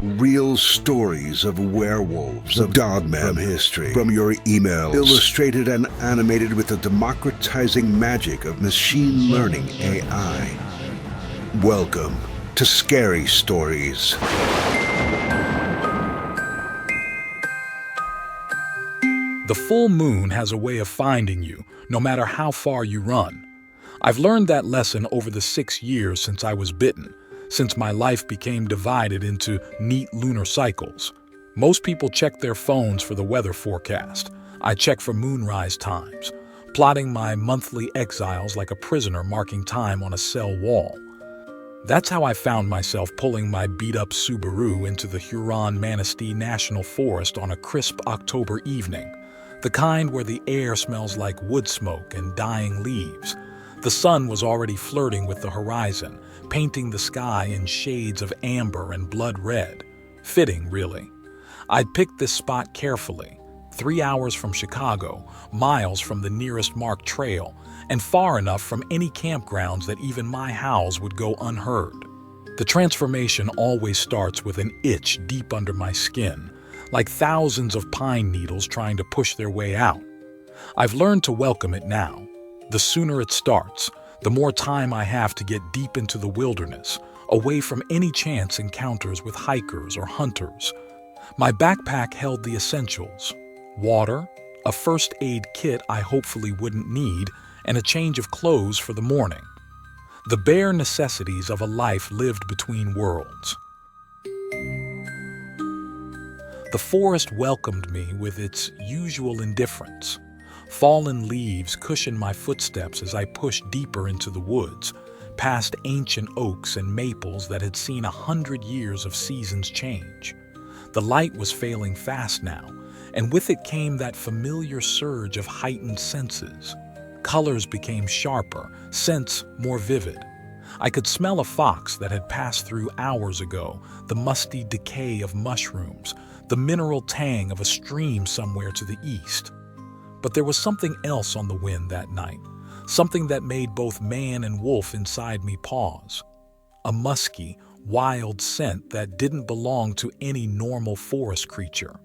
Real stories of werewolves, of Dogman history, from your emails, illustrated and animated with the democratizing magic of machine learning AI. Welcome to Scary Stories. The full moon has a way of finding you, no matter how far you run. I've learned that lesson over the 6 years since I was bitten, since my life became divided into neat lunar cycles. Most people check their phones for the weather forecast. I check for moonrise times, plotting my monthly exiles like a prisoner marking time on a cell wall. That's how I found myself pulling my beat-up Subaru into the Huron-Manistee National Forest on a crisp October evening, the kind where the air smells like wood smoke and dying leaves. The sun was already flirting with the horizon, painting the sky in shades of amber and blood red. Fitting, really. I'd picked this spot carefully, 3 hours from Chicago, miles from the nearest marked trail, and far enough from any campgrounds that even my howls would go unheard. The transformation always starts with an itch deep under my skin, like thousands of pine needles trying to push their way out. I've learned to welcome it now. The sooner it starts, the more time I have to get deep into the wilderness, away from any chance encounters with hikers or hunters. My backpack held the essentials: water, a first aid kit I hopefully wouldn't need, and a change of clothes for the morning. The bare necessities of a life lived between worlds. The forest welcomed me with its usual indifference. Fallen leaves cushioned my footsteps as I pushed deeper into the woods, past ancient oaks and maples that had seen 100 years of seasons change. The light was failing fast now, and with it came that familiar surge of heightened senses. Colors became sharper, scents more vivid. I could smell a fox that had passed through hours ago, the musty decay of mushrooms, the mineral tang of a stream somewhere to the east. But there was something else on the wind that night, something that made both man and wolf inside me pause. A musky, wild scent that didn't belong to any normal forest creature.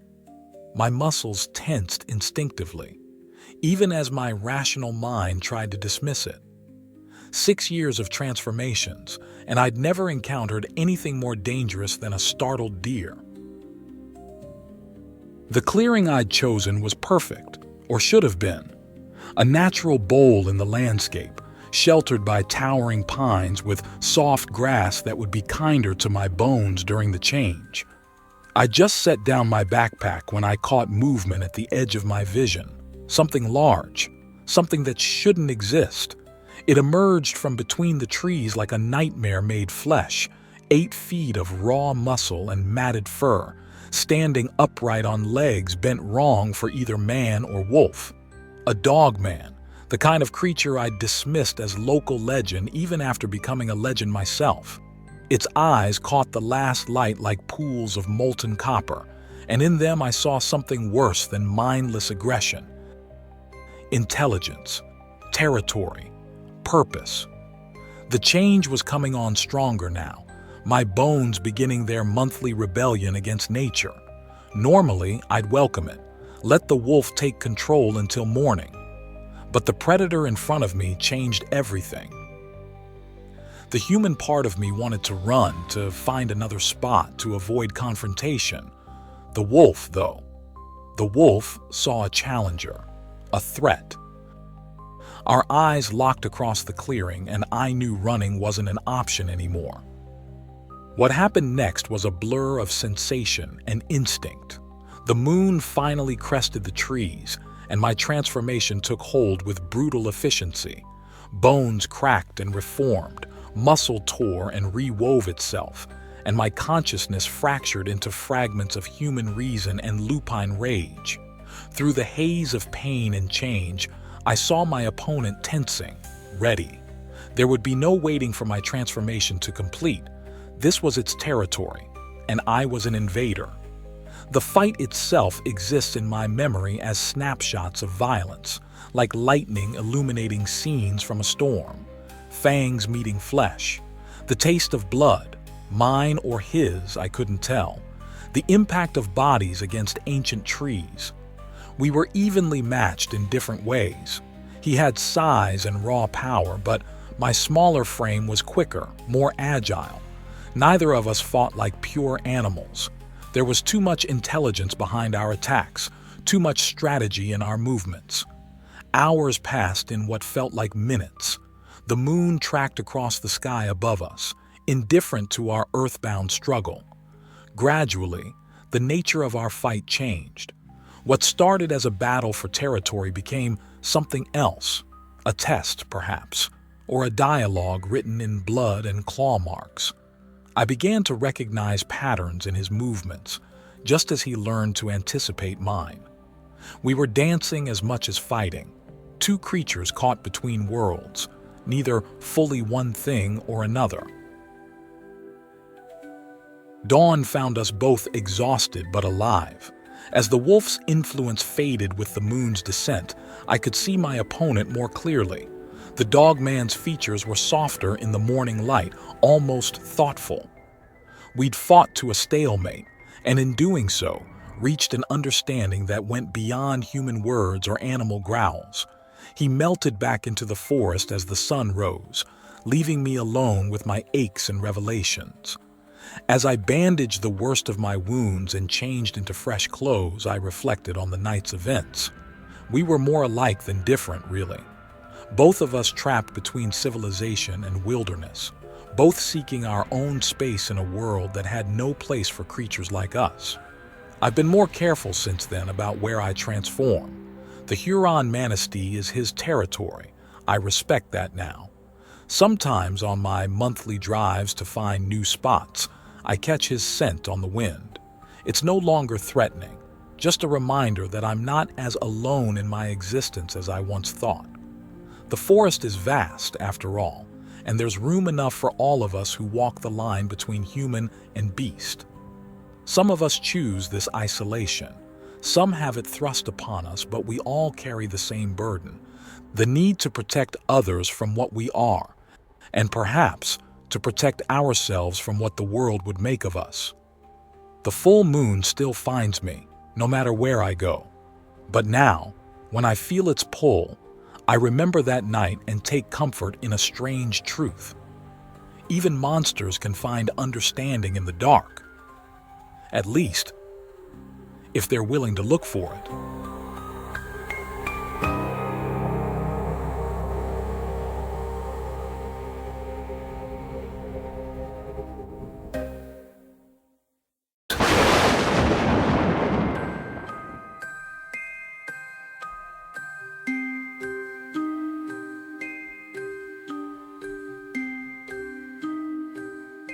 My muscles tensed instinctively, even as my rational mind tried to dismiss it. 6 years of transformations, and I'd never encountered anything more dangerous than a startled deer. The clearing I'd chosen was perfect, or should have been. A natural bowl in the landscape, sheltered by towering pines with soft grass that would be kinder to my bones during the change. I just set down my backpack when I caught movement at the edge of my vision. Something large, something that shouldn't exist. It emerged from between the trees like a nightmare made flesh, 8 feet of raw muscle and matted fur, standing upright on legs bent wrong for either man or wolf. A dogman, the kind of creature I'd dismissed as local legend even after becoming a legend myself. Its eyes caught the last light like pools of molten copper, and in them I saw something worse than mindless aggression. Intelligence, territory, purpose. The change was coming on stronger now, my bones beginning their monthly rebellion against nature. Normally, I'd welcome it, let the wolf take control until morning. But the predator in front of me changed everything. The human part of me wanted to run, to find another spot, to avoid confrontation. The wolf, though. The wolf saw a challenger, a threat. Our eyes locked across the clearing, and I knew running wasn't an option anymore. What happened next was a blur of sensation and instinct. The moon finally crested the trees, and my transformation took hold with brutal efficiency. Bones cracked and reformed, muscle tore and rewove itself, and my consciousness fractured into fragments of human reason and lupine rage. Through the haze of pain and change, I saw my opponent tensing, ready. There would be no waiting for my transformation to complete. This was its territory, and I was an invader. The fight itself exists in my memory as snapshots of violence, like lightning illuminating scenes from a storm, fangs meeting flesh, the taste of blood, mine or his I couldn't tell, the impact of bodies against ancient trees. We were evenly matched in different ways. He had size and raw power, but my smaller frame was quicker, more agile. Neither of us fought like pure animals. There was too much intelligence behind our attacks, too much strategy in our movements. Hours passed in what felt like minutes. The moon tracked across the sky above us, indifferent to our earthbound struggle. Gradually, the nature of our fight changed. What started as a battle for territory became something else, a test, perhaps, or a dialogue written in blood and claw marks. I began to recognize patterns in his movements, just as he learned to anticipate mine. We were dancing as much as fighting, two creatures caught between worlds, neither fully one thing or another. Dawn found us both exhausted but alive. As the wolf's influence faded with the moon's descent, I could see my opponent more clearly. The dogman's features were softer in the morning light, almost thoughtful. We'd fought to a stalemate, and in doing so, reached an understanding that went beyond human words or animal growls. He melted back into the forest as the sun rose, leaving me alone with my aches and revelations. As I bandaged the worst of my wounds and changed into fresh clothes, I reflected on the night's events. We were more alike than different, really. Both of us trapped between civilization and wilderness, both seeking our own space in a world that had no place for creatures like us. I've been more careful since then about where I transform. The Huron Manistee is his territory. I respect that now. Sometimes on my monthly drives to find new spots, I catch his scent on the wind. It's no longer threatening, just a reminder that I'm not as alone in my existence as I once thought. The forest is vast, after all, and there's room enough for all of us who walk the line between human and beast. Some of us choose this isolation. Some have it thrust upon us, but we all carry the same burden, the need to protect others from what we are, and perhaps to protect ourselves from what the world would make of us. The full moon still finds me, no matter where I go. But now, when I feel its pull, I remember that night and take comfort in a strange truth. Even monsters can find understanding in the dark. At least, if they're willing to look for it.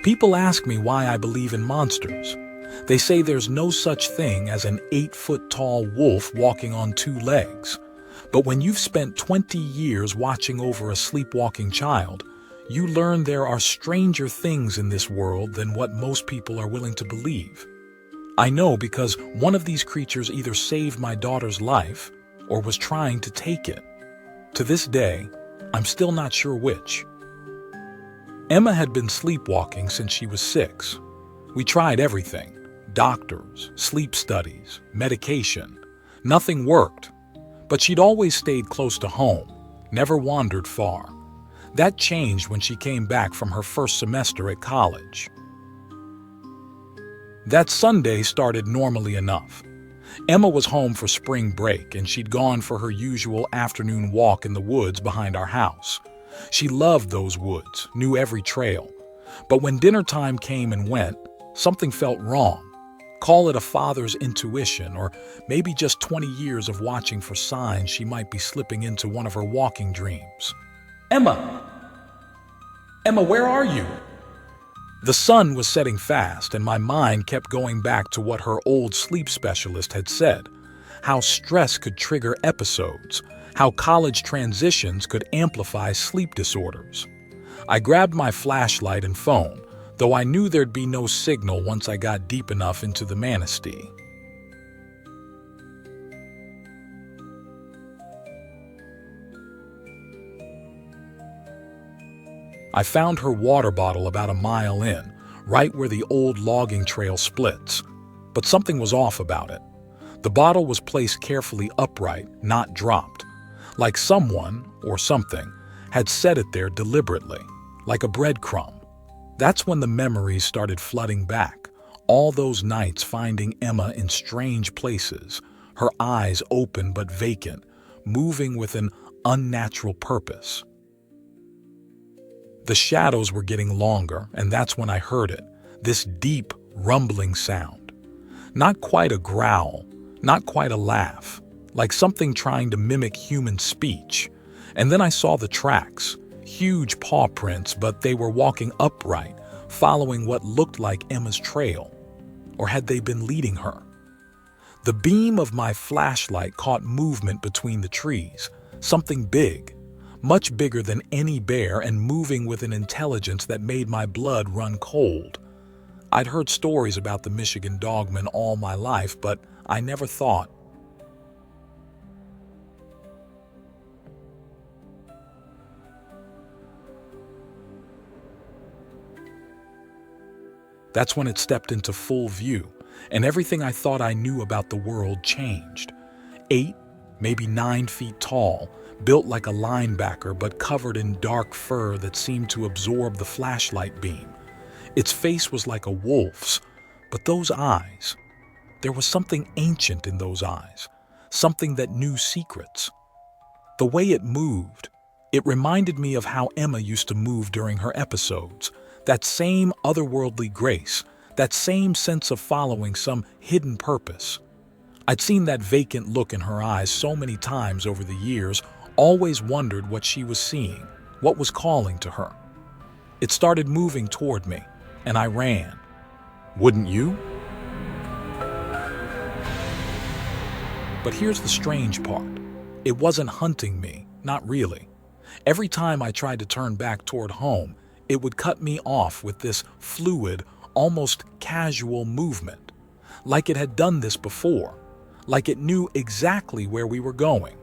People ask me why I believe in monsters. They say there's no such thing as an 8-foot-tall wolf walking on two legs. But when you've spent 20 years watching over a sleepwalking child, you learn there are stranger things in this world than what most people are willing to believe. I know because one of these creatures either saved my daughter's life or was trying to take it. To this day, I'm still not sure which. Emma had been sleepwalking since she was 6. We tried everything. Doctors, sleep studies, medication. Nothing worked. But she'd always stayed close to home, never wandered far. That changed when she came back from her first semester at college. That Sunday started normally enough. Emma was home for spring break, and she'd gone for her usual afternoon walk in the woods behind our house. She loved those woods, knew every trail. But when dinner time came and went, something felt wrong. Call it a father's intuition, or maybe just 20 years of watching for signs she might be slipping into one of her walking dreams. Emma! Emma, where are you? The sun was setting fast, and my mind kept going back to what her old sleep specialist had said, how stress could trigger episodes, how college transitions could amplify sleep disorders. I grabbed my flashlight and phone, though I knew there'd be no signal once I got deep enough into the Manistee. I found her water bottle about a mile in, right where the old logging trail splits. But something was off about it. The bottle was placed carefully upright, not dropped, like someone, or something, had set it there deliberately, like a breadcrumb. That's when the memories started flooding back, all those nights finding Emma in strange places, her eyes open but vacant, moving with an unnatural purpose. The shadows were getting longer, and that's when I heard it, this deep, rumbling sound. Not quite a growl, not quite a laugh, like something trying to mimic human speech. And then I saw the tracks, huge paw prints, but they were walking upright, following what looked like Emma's trail. Or had they been leading her? The beam of my flashlight caught movement between the trees, something big, much bigger than any bear and moving with an intelligence that made my blood run cold. I'd heard stories about the Michigan Dogman all my life, but I never thought. That's when it stepped into full view, and everything I thought I knew about the world changed. 8, maybe 9 feet tall, built like a linebacker but covered in dark fur that seemed to absorb the flashlight beam. Its face was like a wolf's, but those eyes, there was something ancient in those eyes, something that knew secrets. The way it moved, it reminded me of how Emma used to move during her episodes, that same otherworldly grace, that same sense of following some hidden purpose. I'd seen that vacant look in her eyes so many times over the years, always wondered what she was seeing, what was calling to her. It started moving toward me, and I ran. Wouldn't you? But here's the strange part. It wasn't hunting me, not really. Every time I tried to turn back toward home, it would cut me off with this fluid, almost casual movement, like it had done this before, like it knew exactly where we were going.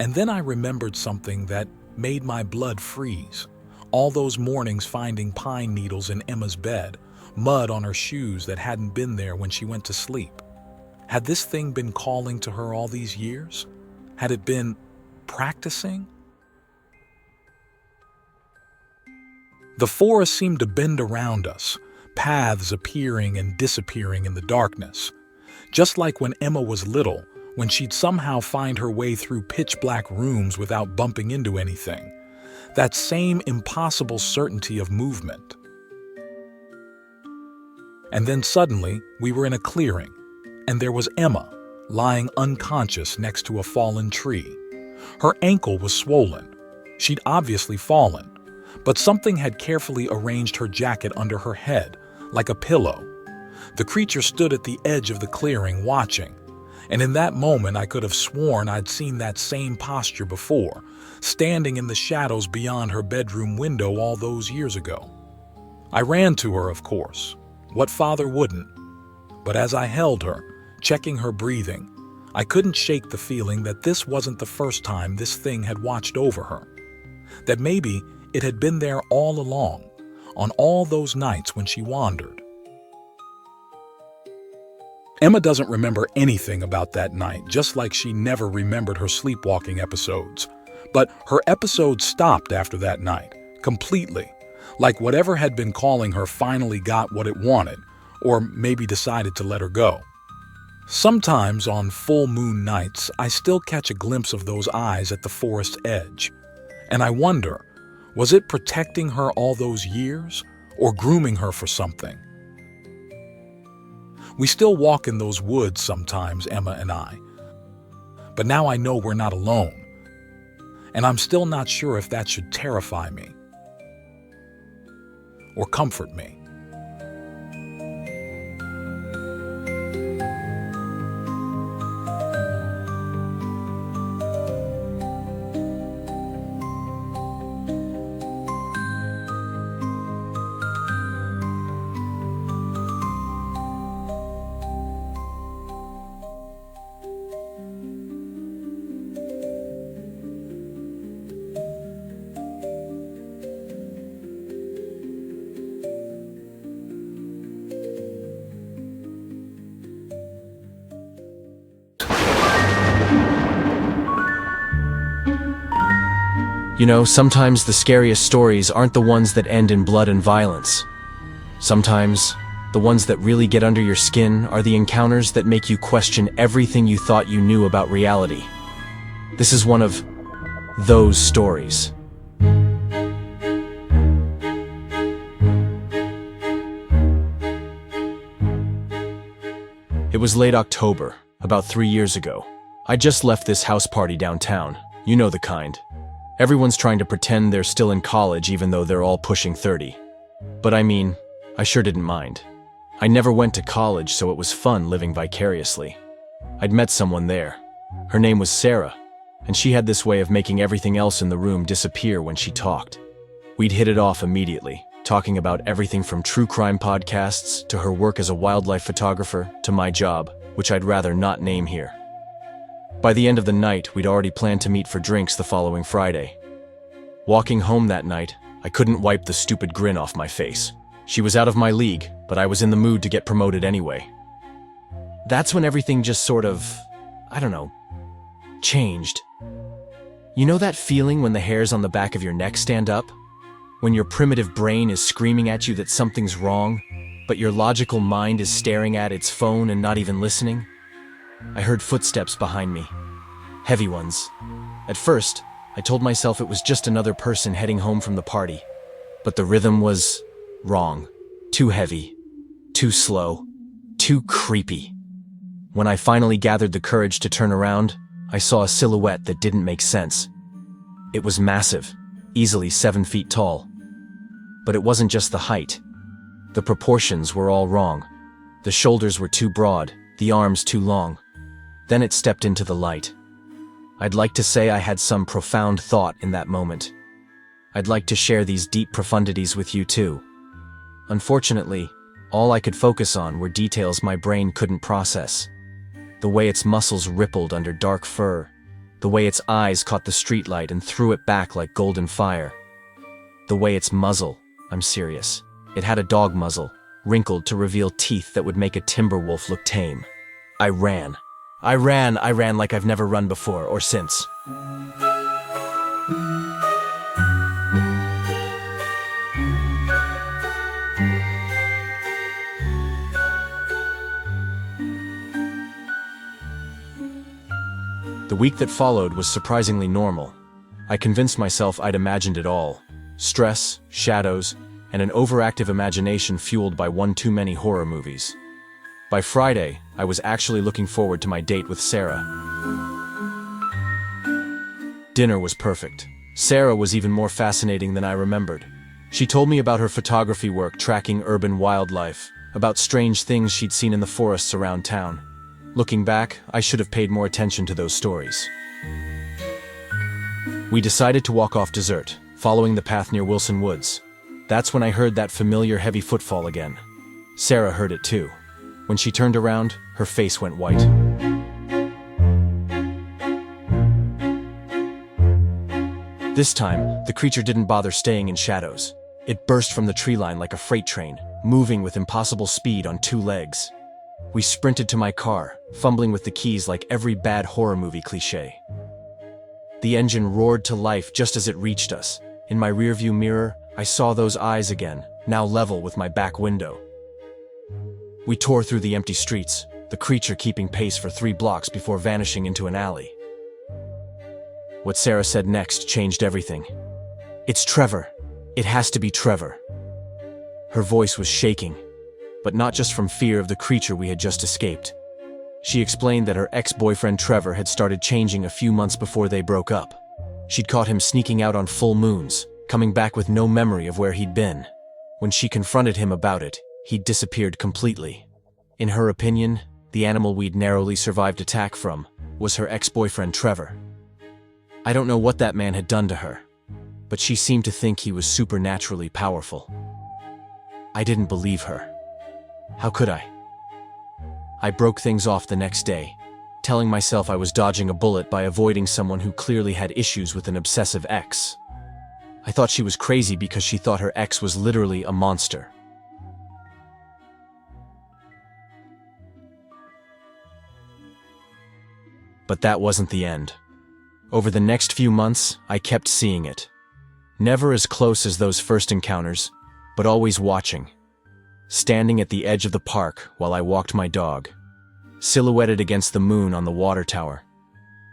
And then I remembered something that made my blood freeze. All those mornings finding pine needles in Emma's bed, mud on her shoes that hadn't been there when she went to sleep. Had this thing been calling to her all these years? Had it been practicing? The forest seemed to bend around us, paths appearing and disappearing in the darkness. Just like when Emma was little, when she'd somehow find her way through pitch-black rooms without bumping into anything. That same impossible certainty of movement. And then suddenly, we were in a clearing, and there was Emma, lying unconscious next to a fallen tree. Her ankle was swollen. She'd obviously fallen, but something had carefully arranged her jacket under her head, like a pillow. The creature stood at the edge of the clearing, watching, and in that moment I could have sworn I'd seen that same posture before, standing in the shadows beyond her bedroom window all those years ago. I ran to her, of course. What father wouldn't? But as I held her, checking her breathing, I couldn't shake the feeling that this wasn't the first time this thing had watched over her. That maybe it had been there all along, on all those nights when she wandered. Emma doesn't remember anything about that night, just like she never remembered her sleepwalking episodes. But her episodes stopped after that night, completely. Like whatever had been calling her finally got what it wanted, or maybe decided to let her go. Sometimes on full moon nights, I still catch a glimpse of those eyes at the forest's edge. And I wonder, was it protecting her all those years, or grooming her for something? We still walk in those woods sometimes, Emma and I. But now I know we're not alone. And I'm still not sure if that should terrify me or comfort me. You know, sometimes the scariest stories aren't the ones that end in blood and violence. Sometimes, the ones that really get under your skin are the encounters that make you question everything you thought you knew about reality. This is one of those stories. It was late October, about 3 years ago. I just left this house party downtown. You know the kind. Everyone's trying to pretend they're still in college even though they're all pushing 30. But I mean, I sure didn't mind. I never went to college, so it was fun living vicariously. I'd met someone there. Her name was Sarah, and she had this way of making everything else in the room disappear when she talked. We'd hit it off immediately, talking about everything from true crime podcasts to her work as a wildlife photographer to my job, which I'd rather not name here. By the end of the night, we'd already planned to meet for drinks the following Friday. Walking home that night, I couldn't wipe the stupid grin off my face. She was out of my league, but I was in the mood to get promoted anyway. That's when everything just sort of, changed. You know that feeling when the hairs on the back of your neck stand up? When your primitive brain is screaming at you that something's wrong, but your logical mind is staring at its phone and not even listening? I heard footsteps behind me. Heavy ones. At first, I told myself it was just another person heading home from the party. But the rhythm was wrong. Too heavy. Too slow. Too creepy. When I finally gathered the courage to turn around, I saw a silhouette that didn't make sense. It was massive, easily 7 feet tall. But it wasn't just the height. The proportions were all wrong. The shoulders were too broad, the arms too long. Then it stepped into the light. I'd like to say I had some profound thought in that moment. I'd like to share these deep profundities with you too. Unfortunately, all I could focus on were details my brain couldn't process. The way its muscles rippled under dark fur. The way its eyes caught the streetlight and threw it back like golden fire. The way its muzzle, I'm serious, it had a dog muzzle, wrinkled to reveal teeth that would make a timber wolf look tame. I ran like I've never run before or since. The week that followed was surprisingly normal. I convinced myself I'd imagined it all. Stress, shadows, and an overactive imagination fueled by one too many horror movies. By Friday, I was actually looking forward to my date with Sarah. Dinner was perfect. Sarah was even more fascinating than I remembered. She told me about her photography work tracking urban wildlife, about strange things she'd seen in the forests around town. Looking back, I should have paid more attention to those stories. We decided to walk off dessert, following the path near Wilson Woods. That's when I heard that familiar heavy footfall again. Sarah heard it too. When she turned around, her face went white. This time, the creature didn't bother staying in shadows. It burst from the tree line like a freight train, moving with impossible speed on 2 legs. We sprinted to my car, fumbling with the keys like every bad horror movie cliché. The engine roared to life just as it reached us. In my rearview mirror, I saw those eyes again, now level with my back window. We tore through the empty streets, the creature keeping pace for 3 blocks before vanishing into an alley. What Sarah said next changed everything. "It's Trevor. It has to be Trevor." Her voice was shaking, but not just from fear of the creature we had just escaped. She explained that her ex-boyfriend Trevor had started changing a few months before they broke up. She'd caught him sneaking out on full moons, coming back with no memory of where he'd been. When she confronted him about it, he'd disappeared completely. In her opinion, the animal we'd narrowly survived attack from was her ex-boyfriend Trevor. I don't know what that man had done to her, but she seemed to think he was supernaturally powerful. I didn't believe her. How could I? I broke things off the next day, telling myself I was dodging a bullet by avoiding someone who clearly had issues with an obsessive ex. I thought she was crazy because she thought her ex was literally a monster. But that wasn't the end. Over the next few months, I kept seeing it, Never as close as those first encounters, but always watching. Standing at the edge of the park while I walked my dog, silhouetted against the moon on the water tower,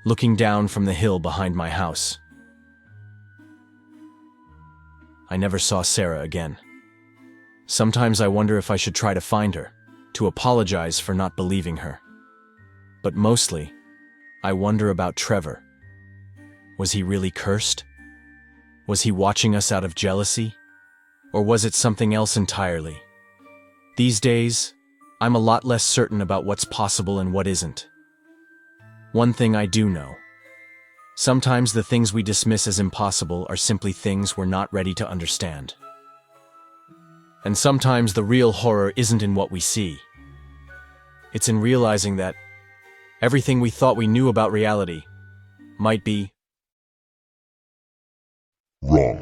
looking down from the hill behind my house. I never saw Sarah again. Sometimes I wonder if I should try to find her, to apologize for not believing her. But mostly, I wonder about Trevor. Was he really cursed? Was he watching us out of jealousy? Or was it something else entirely? These days, I'm a lot less certain about what's possible and what isn't. One thing I do know. Sometimes the things we dismiss as impossible are simply things we're not ready to understand. And sometimes the real horror isn't in what we see. It's in realizing that everything we thought we knew about reality might be wrong.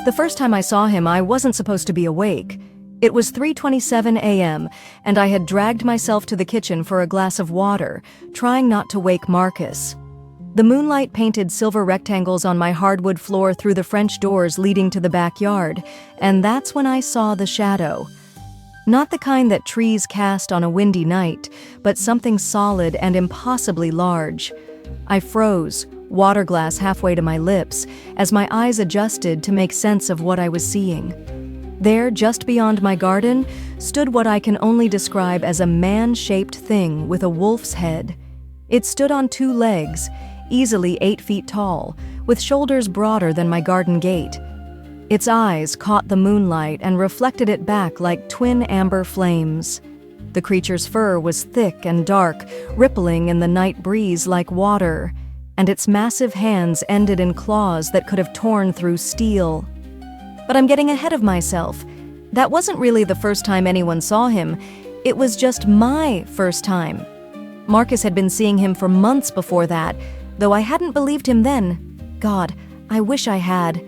The first time I saw him, I wasn't supposed to be awake. It was 3:27 a.m., and I had dragged myself to the kitchen for a glass of water, trying not to wake Marcus. The moonlight painted silver rectangles on my hardwood floor through the French doors leading to the backyard, and that's when I saw the shadow. Not the kind that trees cast on a windy night, but something solid and impossibly large. I froze, water glass halfway to my lips, as my eyes adjusted to make sense of what I was seeing. There, just beyond my garden, stood what I can only describe as a man-shaped thing with a wolf's head. It stood on two legs, easily 8 feet tall, with shoulders broader than my garden gate. Its eyes caught the moonlight and reflected it back like twin amber flames. The creature's fur was thick and dark, rippling in the night breeze like water, and its massive hands ended in claws that could have torn through steel. But I'm getting ahead of myself. That wasn't really the first time anyone saw him. It was just my first time. Marcus had been seeing him for months before that, though I hadn't believed him then. God, I wish I had.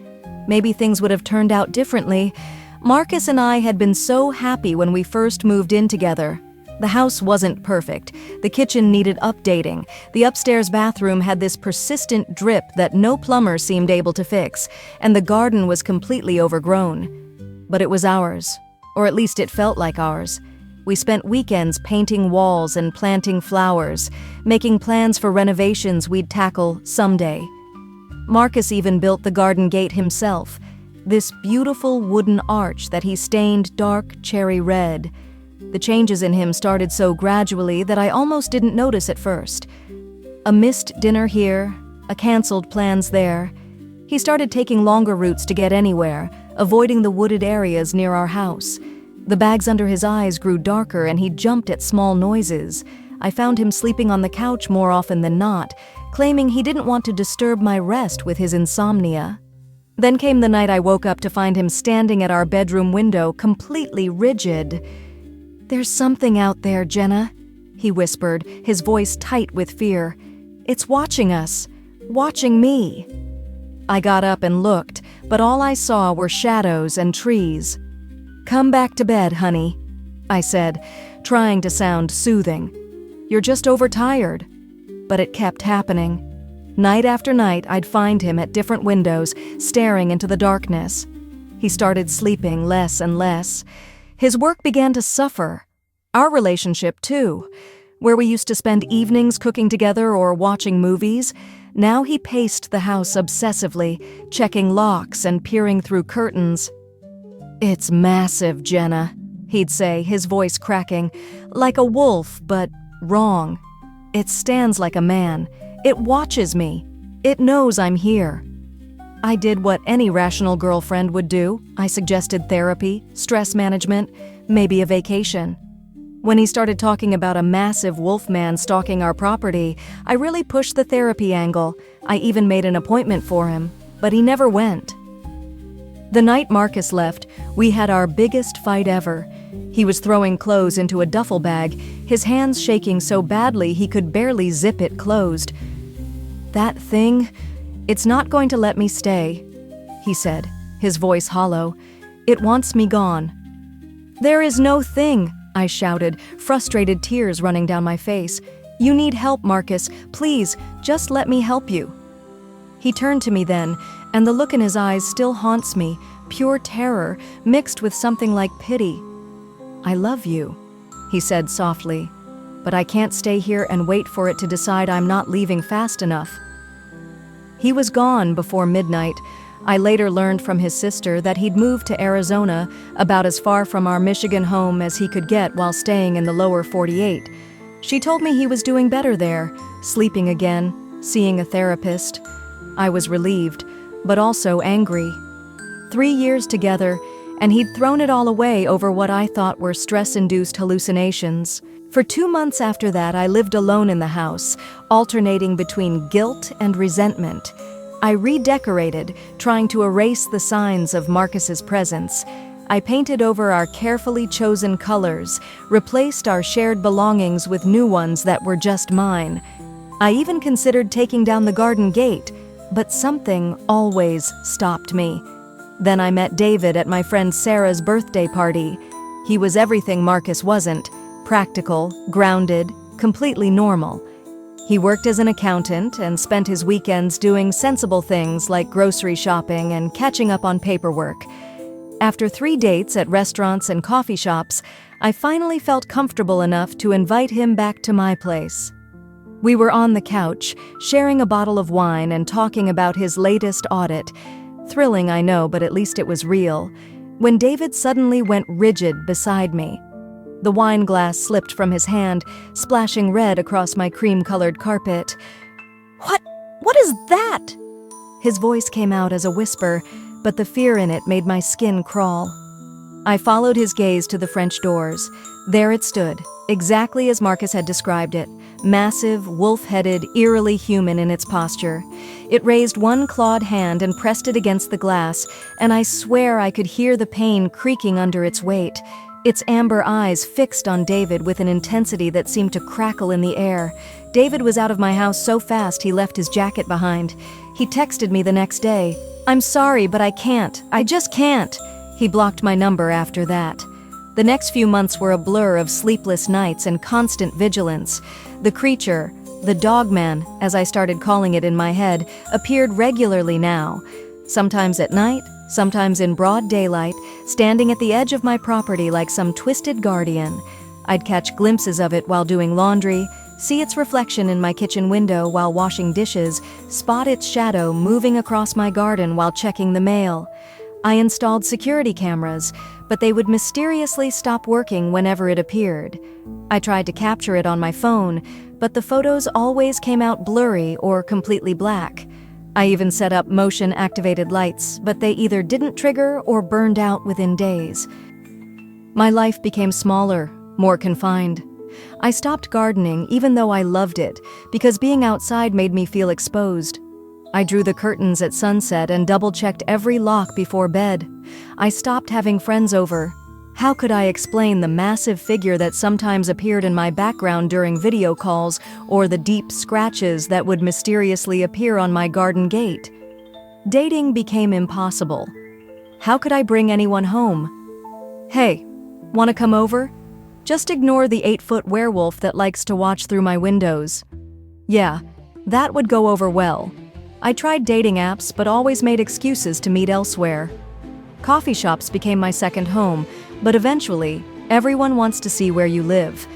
Maybe things would have turned out differently. Marcus and I had been so happy when we first moved in together. The house wasn't perfect. The kitchen needed updating. The upstairs bathroom had this persistent drip that no plumber seemed able to fix, and the garden was completely overgrown. But it was ours, or at least it felt like ours. We spent weekends painting walls and planting flowers, making plans for renovations we'd tackle someday. Marcus even built the garden gate himself, this beautiful wooden arch that he stained dark cherry red. The changes in him started so gradually that I almost didn't notice at first. A missed dinner here, a canceled plans there. He started taking longer routes to get anywhere, avoiding the wooded areas near our house. The bags under his eyes grew darker and he jumped at small noises. I found him sleeping on the couch more often than not, claiming he didn't want to disturb my rest with his insomnia. Then came the night I woke up to find him standing at our bedroom window, completely rigid. "There's something out there, Jenna," he whispered, his voice tight with fear. "It's watching us. Watching me." I got up and looked, but all I saw were shadows and trees. "Come back to bed, honey," I said, trying to sound soothing. "You're just overtired." But it kept happening. Night after night, I'd find him at different windows, staring into the darkness. He started sleeping less and less. His work began to suffer. Our relationship, too. Where we used to spend evenings cooking together or watching movies, now he paced the house obsessively, checking locks and peering through curtains. "It's massive, Jenna," he'd say, his voice cracking. "Like a wolf, but wrong. It stands like a man. It watches me. It knows I'm here." I did what any rational girlfriend would do. I suggested therapy, stress management, maybe a vacation. When he started talking about a massive wolfman stalking our property, I really pushed the therapy angle. I even made an appointment for him, but he never went. The night Marcus left, we had our biggest fight ever. He was throwing clothes into a duffel bag, his hands shaking so badly he could barely zip it closed. "That thing, it's not going to let me stay," he said, his voice hollow. "It wants me gone." "There is no thing," I shouted, frustrated tears running down my face. "You need help, Marcus. Please, just let me help you." He turned to me then, and the look in his eyes still haunts me, pure terror mixed with something like pity. "I love you," he said softly, "but I can't stay here and wait for it to decide I'm not leaving fast enough." He was gone before midnight. I later learned from his sister that he'd moved to Arizona, about as far from our Michigan home as he could get while staying in the lower 48. She told me he was doing better there, sleeping again, seeing a therapist. I was relieved, but also angry. 3 years together, and he'd thrown it all away over what I thought were stress-induced hallucinations. For 2 months after that, I lived alone in the house, alternating between guilt and resentment. I redecorated, trying to erase the signs of Marcus's presence. I painted over our carefully chosen colors, replaced our shared belongings with new ones that were just mine. I even considered taking down the garden gate, but something always stopped me. Then I met David at my friend Sarah's birthday party. He was everything Marcus wasn't: practical, grounded, completely normal. He worked as an accountant and spent his weekends doing sensible things like grocery shopping and catching up on paperwork. After 3 dates at restaurants and coffee shops, I finally felt comfortable enough to invite him back to my place. We were on the couch, sharing a bottle of wine and talking about his latest audit. Thrilling, I know, but at least it was real. When David suddenly went rigid beside me. The wine glass slipped from his hand, splashing red across my cream-colored carpet. What is that?" His voice came out as a whisper, but the fear in it made my skin crawl. I followed his gaze to the French doors. There it stood, exactly as Marcus had described it, massive, wolf-headed, eerily human in its posture. It raised one clawed hand and pressed it against the glass, and I swear I could hear the pane creaking under its weight. Its amber eyes fixed on David with an intensity that seemed to crackle in the air. David was out of my house so fast he left his jacket behind. He texted me the next day. "I'm sorry, but I can't. I just can't." He blocked my number after that. The next few months were a blur of sleepless nights and constant vigilance. The creature, the Dogman, as I started calling it in my head, appeared regularly now. Sometimes at night, sometimes in broad daylight, standing at the edge of my property like some twisted guardian. I'd catch glimpses of it while doing laundry, see its reflection in my kitchen window while washing dishes, spot its shadow moving across my garden while checking the mail. I installed security cameras, but they would mysteriously stop working whenever it appeared. I tried to capture it on my phone, but the photos always came out blurry or completely black. I even set up motion-activated lights, but they either didn't trigger or burned out within days. My life became smaller, more confined. I stopped gardening even though I loved it, because being outside made me feel exposed. I drew the curtains at sunset and double-checked every lock before bed. I stopped having friends over. How could I explain the massive figure that sometimes appeared in my background during video calls, or the deep scratches that would mysteriously appear on my garden gate? Dating became impossible. How could I bring anyone home? "Hey, wanna come over?" Just ignore the 8-foot werewolf that likes to watch through my windows. Yeah, that would go over well. I tried dating apps, but always made excuses to meet elsewhere. Coffee shops became my second home, but eventually, everyone wants to see where you live.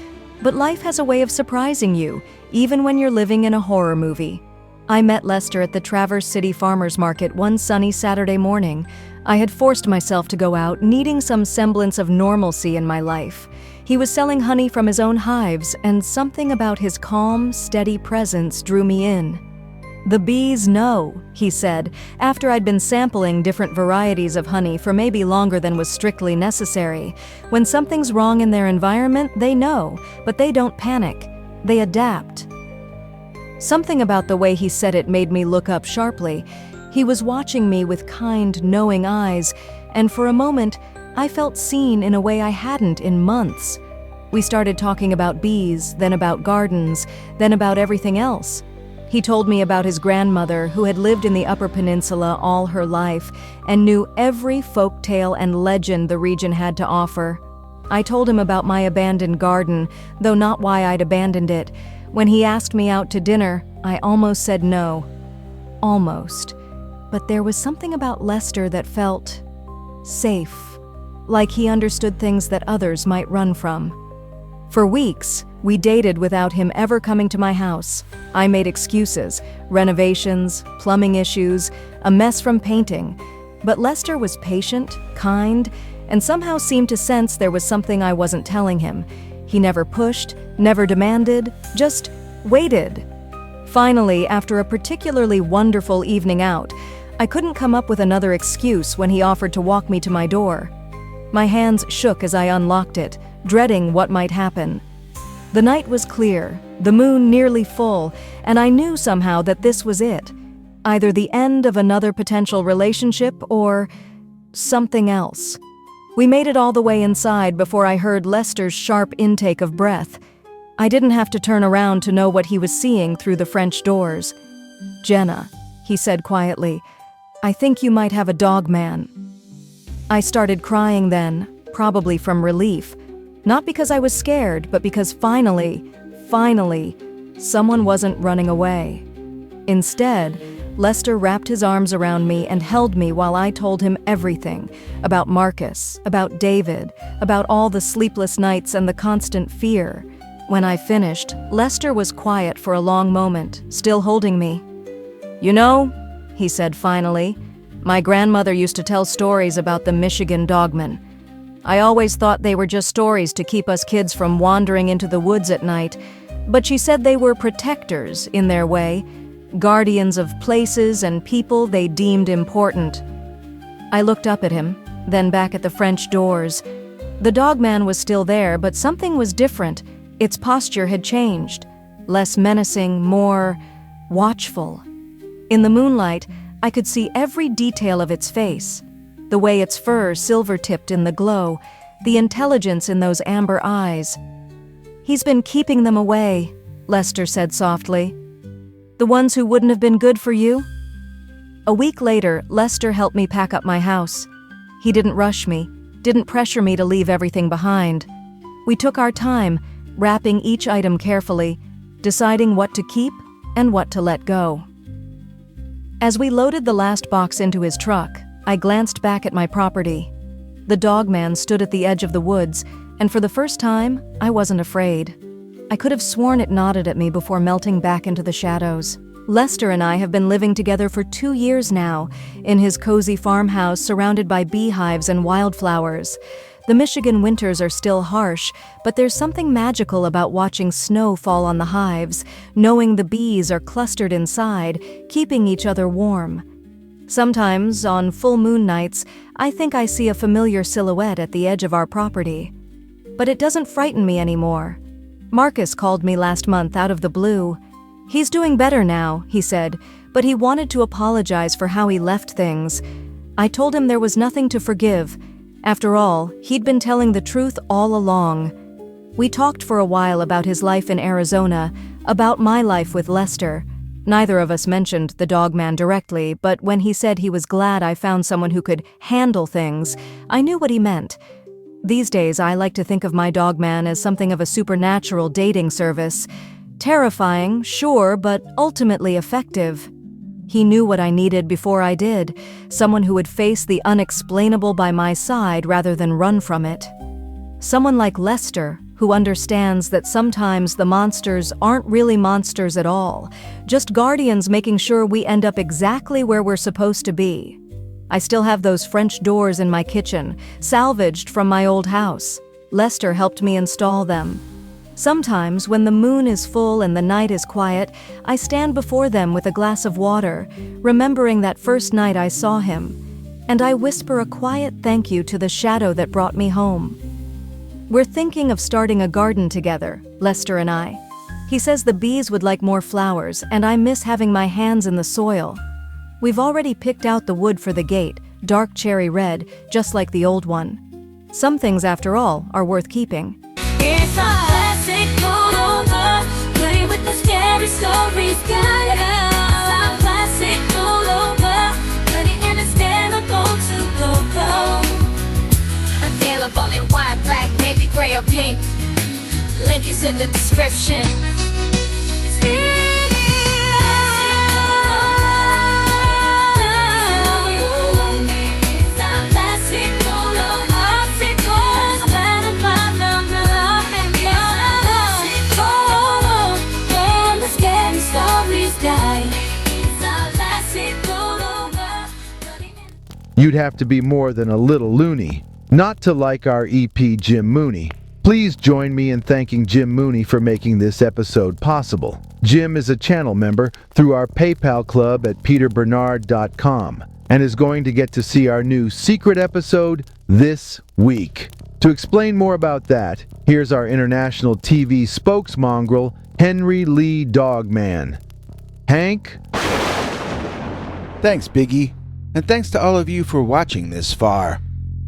But life has a way of surprising you, even when you're living in a horror movie. I met Lester at the Traverse City Farmers Market one sunny Saturday morning. I had forced myself to go out, needing some semblance of normalcy in my life. He was selling honey from his own hives, and something about his calm, steady presence drew me in. "The bees know," he said, after I'd been sampling different varieties of honey for maybe longer than was strictly necessary. When something's wrong in their environment, they know, but they don't panic. They adapt. Something about the way he said it made me look up sharply. He was watching me with kind, knowing eyes, and for a moment, I felt seen in a way I hadn't in months. We started talking about bees, then about gardens, then about everything else. He told me about his grandmother, who had lived in the Upper Peninsula all her life and knew every folk tale and legend the region had to offer. I told him about my abandoned garden, though not why I'd abandoned it. When he asked me out to dinner, I almost said no. Almost. But there was something about Lester that felt safe, like he understood things that others might run from. For weeks, we dated without him ever coming to my house. I made excuses, renovations, plumbing issues, a mess from painting. But Lester was patient, kind, and somehow seemed to sense there was something I wasn't telling him. He never pushed, never demanded, just waited. Finally, after a particularly wonderful evening out, I couldn't come up with another excuse when he offered to walk me to my door. My hands shook as I unlocked it, dreading what might happen. The night was clear, the moon nearly full, and I knew somehow that this was it. Either the end of another potential relationship or something else. We made it all the way inside before I heard Lester's sharp intake of breath. I didn't have to turn around to know what he was seeing through the French doors. "Jenna," he said quietly, "I think you might have a dogman." I started crying then, probably from relief. Not because I was scared, but because finally, someone wasn't running away. Instead, Lester wrapped his arms around me and held me while I told him everything about Marcus, about David, about all the sleepless nights and the constant fear. When I finished, Lester was quiet for a long moment, still holding me. "You know," he said finally, "my grandmother used to tell stories about the Michigan Dogman. I always thought they were just stories to keep us kids from wandering into the woods at night, but she said they were protectors in their way, guardians of places and people they deemed important." I looked up at him, then back at the French doors. The dogman was still there, but something was different. Its posture had changed, less menacing, more watchful. In the moonlight, I could see every detail of its face. The way its fur silver-tipped in the glow, the intelligence in those amber eyes. "He's been keeping them away," Lester said softly. "The ones who wouldn't have been good for you?" A week later, Lester helped me pack up my house. He didn't rush me, didn't pressure me to leave everything behind. We took our time, wrapping each item carefully, deciding what to keep and what to let go. As we loaded the last box into his truck, I glanced back at my property. The dogman stood at the edge of the woods, and for the first time, I wasn't afraid. I could have sworn it nodded at me before melting back into the shadows. Lester and I have been living together for 2 years now, in his cozy farmhouse surrounded by beehives and wildflowers. The Michigan winters are still harsh, but there's something magical about watching snow fall on the hives, knowing the bees are clustered inside, keeping each other warm. Sometimes, on full moon nights, I think I see a familiar silhouette at the edge of our property. But it doesn't frighten me anymore. Marcus called me last month out of the blue. "He's doing better now," he said, but he wanted to apologize for how he left things. I told him there was nothing to forgive. After all, he'd been telling the truth all along. We talked for a while about his life in Arizona, about my life with Lester. Neither of us mentioned the dogman directly, but when he said he was glad I found someone who could handle things, I knew what he meant. These days, I like to think of my dogman as something of a supernatural dating service. Terrifying, sure, but ultimately effective. He knew what I needed before I did, someone who would face the unexplainable by my side rather than run from it. Someone like Lester, who understands that sometimes the monsters aren't really monsters at all, just guardians making sure we end up exactly where we're supposed to be. I still have those French doors in my kitchen, salvaged from my old house. Lester helped me install them. Sometimes, when the moon is full and the night is quiet, I stand before them with a glass of water, remembering that first night I saw him, and I whisper a quiet thank you to the shadow that brought me home. We're thinking of starting a garden together, Lester and I. He says the bees would like more flowers, and I miss having my hands in the soil. We've already picked out the wood for the gate, dark cherry red, just like the old one. Some things, after all, are worth keeping. It's a classic pullover, play with the scary stories, got it. It's a classic pullover, put it in a stand-up to go. Available in white, black, navy, gray, or pink. Link is in the description. You'd have to be more than a little loony not to like our EP Jim Mooney. Please join me in thanking Jim Mooney for making this episode possible. Jim is a channel member through our PayPal club at peterbernard.com and is going to get to see our new secret episode this week. To explain more about that, here's our international TV spokesmongrel, Henry Lee Dogman. Hank? Thanks, Biggie. And thanks to all of you for watching this far.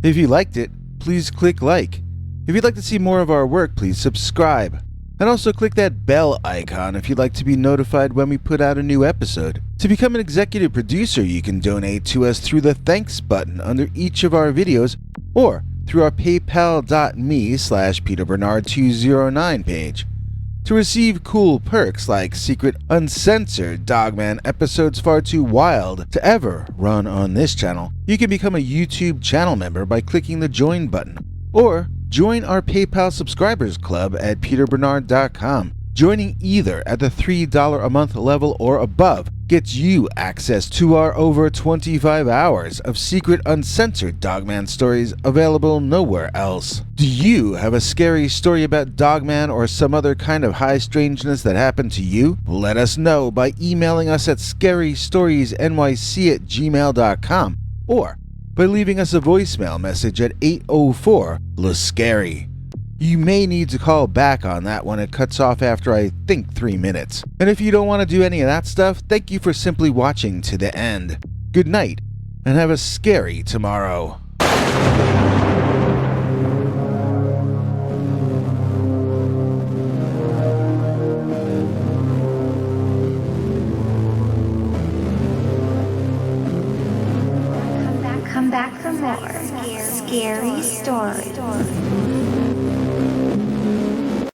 If you liked it, please click like. If you'd like to see more of our work, please subscribe. And also click that bell icon if you'd like to be notified when we put out a new episode. To become an executive producer, you can donate to us through the thanks button under each of our videos or through our paypal.me/PeterBernard209 page. To receive cool perks like secret uncensored Dogman episodes far too wild to ever run on this channel, you can become a YouTube channel member by clicking the join button. Or join our PayPal subscribers club at peterbernard.com. Joining either at the $3 a month level or above gets you access to our over 25 hours of secret uncensored Dogman stories available nowhere else. Do you have a scary story about Dogman or some other kind of high strangeness that happened to you? Let us know by emailing us at scarystoriesnyc@gmail.com or by leaving us a voicemail message at 804-LA-SCARY. You may need to call back on that one. It cuts off after I think 3 minutes. And if you don't want to do any of that stuff, thank you for simply watching to the end. Good night, and have a scary tomorrow. Come back for more scary stories.